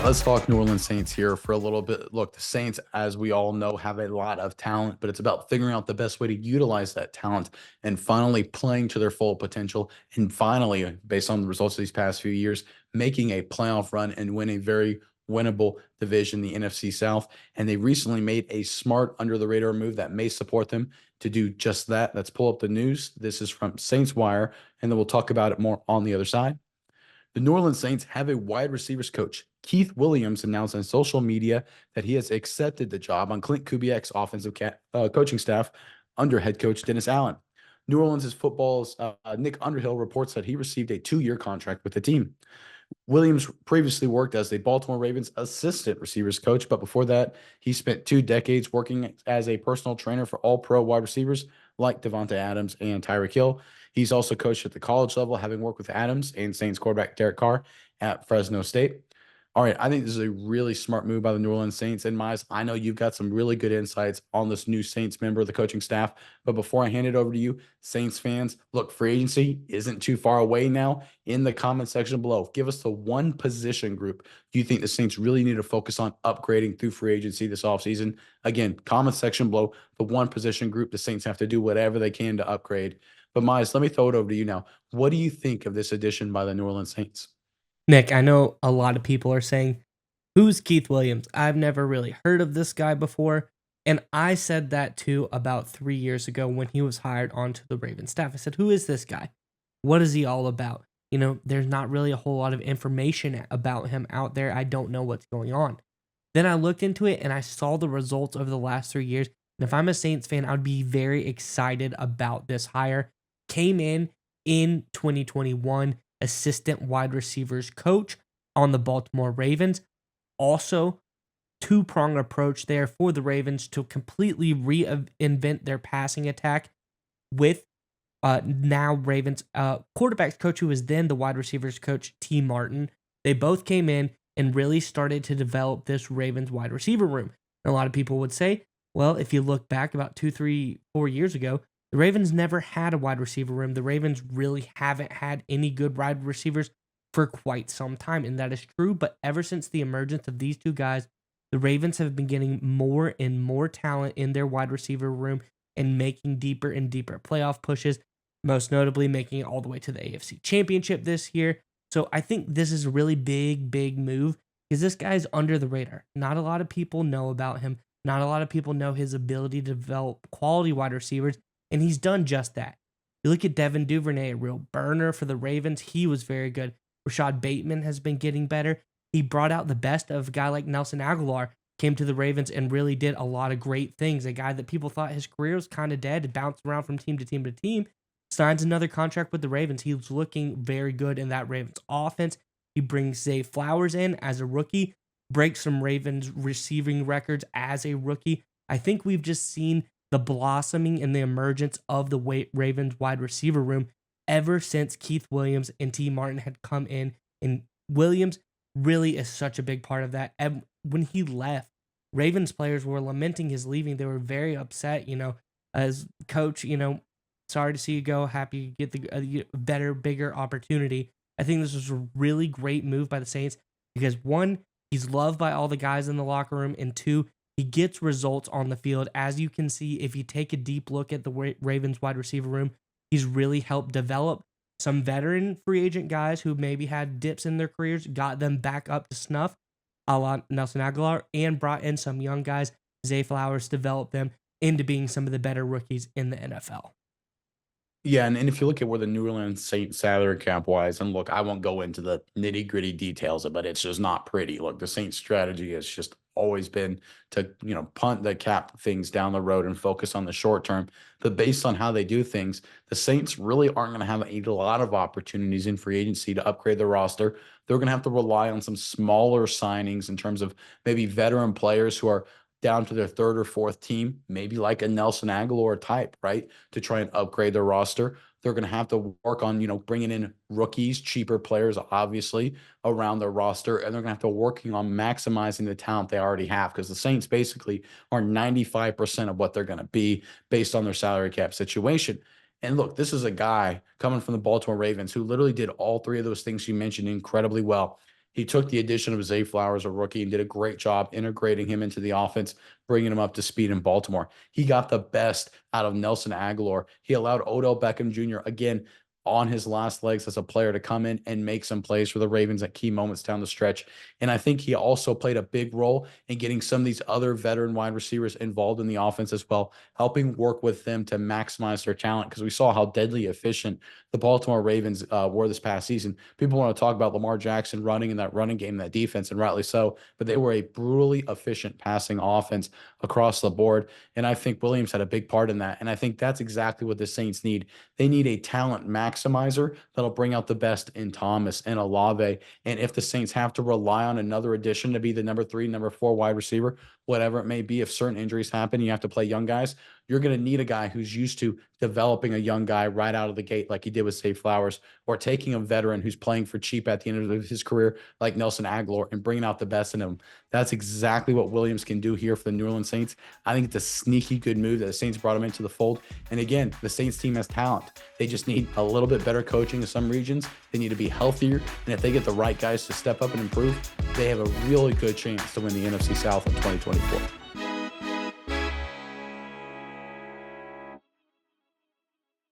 right, let's talk New Orleans Saints here for a little bit. Look, the Saints, as we all know, have a lot of talent, but it's about figuring out the best way to utilize that talent and finally playing to their full potential. And finally, based on the results of these past few years, making a playoff run and win a very winnable division, the NFC South. And they recently made a smart under the radar move that may support them to do just that. Let's pull up the news. This is from Saints Wire, and then we'll talk about it more on the other side. The New Orleans Saints have a wide receivers coach. Keith Williams announced on social media that he has accepted the job on Clint Kubiak's offensive coaching staff under head coach Dennis Allen. New Orleans football's Nick Underhill reports that he received a 2-year contract with the team. Williams previously worked as the Baltimore Ravens assistant receivers coach, but before that, he spent 2 decades working as a personal trainer for all pro wide receivers like Devontae Adams and Tyreek Hill. He's also coached at the college level, having worked with Adams and Saints quarterback Derek Carr at Fresno State. All right, I think this is a really smart move by the New Orleans Saints. And Miles, I know you've got some really good insights on this new Saints member of the coaching staff. But before I hand it over to you, Saints fans, look, free agency isn't too far away now. In the comment section below, give us the one position group you think the Saints really need to focus on upgrading through free agency this offseason. Again, comment section below, the one position group the Saints have to do whatever they can to upgrade. But Miles, let me throw it over to you now. What do you think of this addition by the New Orleans Saints? Nick, I know a lot of people are saying, "Who's Keith Williams?" I've never really heard of this guy before. And I said that too about 3 years ago when he was hired onto the Ravens staff. I said, "Who is this guy? What is he all about?" There's not really a whole lot of information about him out there. I don't know what's going on. Then I looked into it and I saw the results over the last 3 years. And if I'm a Saints fan, I would be very excited about this hire. Came in 2021, assistant wide receivers coach on the Baltimore Ravens. Also, two-pronged approach there for the Ravens to completely reinvent their passing attack with now Ravens quarterbacks coach who was then the wide receivers coach T. Martin. They both came in and really started to develop this Ravens wide receiver room. And a lot of people would say, well, if you look back about 2, 3, 4 years ago, the Ravens never had a wide receiver room. The Ravens really haven't had any good wide receivers for quite some time, and that is true. But ever since the emergence of these two guys, the Ravens have been getting more and more talent in their wide receiver room and making deeper and deeper playoff pushes, most notably making it all the way to the AFC Championship this year. So I think this is a really big, big move because this guy's under the radar. Not a lot of people know about him. Not a lot of people know his ability to develop quality wide receivers, and he's done just that. You look at Devin Duvernay, a real burner for the Ravens. He was very good. Rashad Bateman has been getting better. He brought out the best of a guy like Nelson Aguilar, came to the Ravens and really did a lot of great things. A guy that people thought his career was kind of dead, bounced around from team to team to team, signs another contract with the Ravens. He's looking very good in that Ravens offense. He brings Zay Flowers in as a rookie, breaks some Ravens receiving records as a rookie. I think we've just seen the blossoming and the emergence of the Ravens wide receiver room ever since Keith Williams and T. Martin had come in. And Williams really is such a big part of that. And when he left, Ravens players were lamenting his leaving. They were very upset, as coach, sorry to see you go. Happy you get the better, bigger opportunity. I think this was a really great move by the Saints because one, he's loved by all the guys in the locker room, and two, he gets results on the field. As you can see, if you take a deep look at the Ravens wide receiver room, he's really helped develop some veteran free agent guys who maybe had dips in their careers, got them back up to snuff, a la Nelson Aguilar, and brought in some young guys, Zay Flowers, developed them into being some of the better rookies in the NFL. Yeah, and if you look at where the New Orleans Saints salary cap wise, and look, I won't go into the nitty gritty details, but it's just not pretty. Look, the Saints strategy has just always been to, punt the cap things down the road and focus on the short term. But based on how they do things, the Saints really aren't going to have a lot of opportunities in free agency to upgrade their roster. They're going to have to rely on some smaller signings in terms of maybe veteran players who are down to their third or fourth team, maybe like a Nelson Aguilar type, right? To try and upgrade their roster. They're going to have to work on, bringing in rookies, cheaper players, obviously, around their roster. And they're going to have to working on maximizing the talent they already have because the Saints basically are 95% of what they're going to be based on their salary cap situation. And look, this is a guy coming from the Baltimore Ravens who literally did all three of those things you mentioned incredibly well. He took the addition of Zay Flowers, a rookie, and did a great job integrating him into the offense, bringing him up to speed in Baltimore. He got the best out of Nelson Aguilar. He allowed Odell Beckham Jr., again, on his last legs as a player to come in and make some plays for the Ravens at key moments down the stretch. And I think he also played a big role in getting some of these other veteran wide receivers involved in the offense as well, helping work with them to maximize their talent, because we saw how deadly efficient the Baltimore Ravens were this past season. People want to talk about Lamar Jackson running in that running game, that defense, and rightly so, but they were a brutally efficient passing offense across the board. And I think Williams had a big part in that. And I think that's exactly what the Saints need. They need a talent maximizer that'll bring out the best in Thomas and Olave. And if the Saints have to rely on another addition to be the number 3, number 4 wide receiver, whatever it may be, if certain injuries happen, you have to play young guys, you're going to need a guy who's used to developing a young guy right out of the gate, like he did with Zay Flowers, or taking a veteran who's playing for cheap at the end of his career, like Nelson Aguilar, and bringing out the best in him. That's exactly what Williams can do here for the New Orleans Saints. I think it's a sneaky good move that the Saints brought him into the fold. And again, the Saints team has talent. They just need a little bit better coaching in some regions. They need to be healthier. And if they get the right guys to step up and improve, they have a really good chance to win the NFC South in 2024.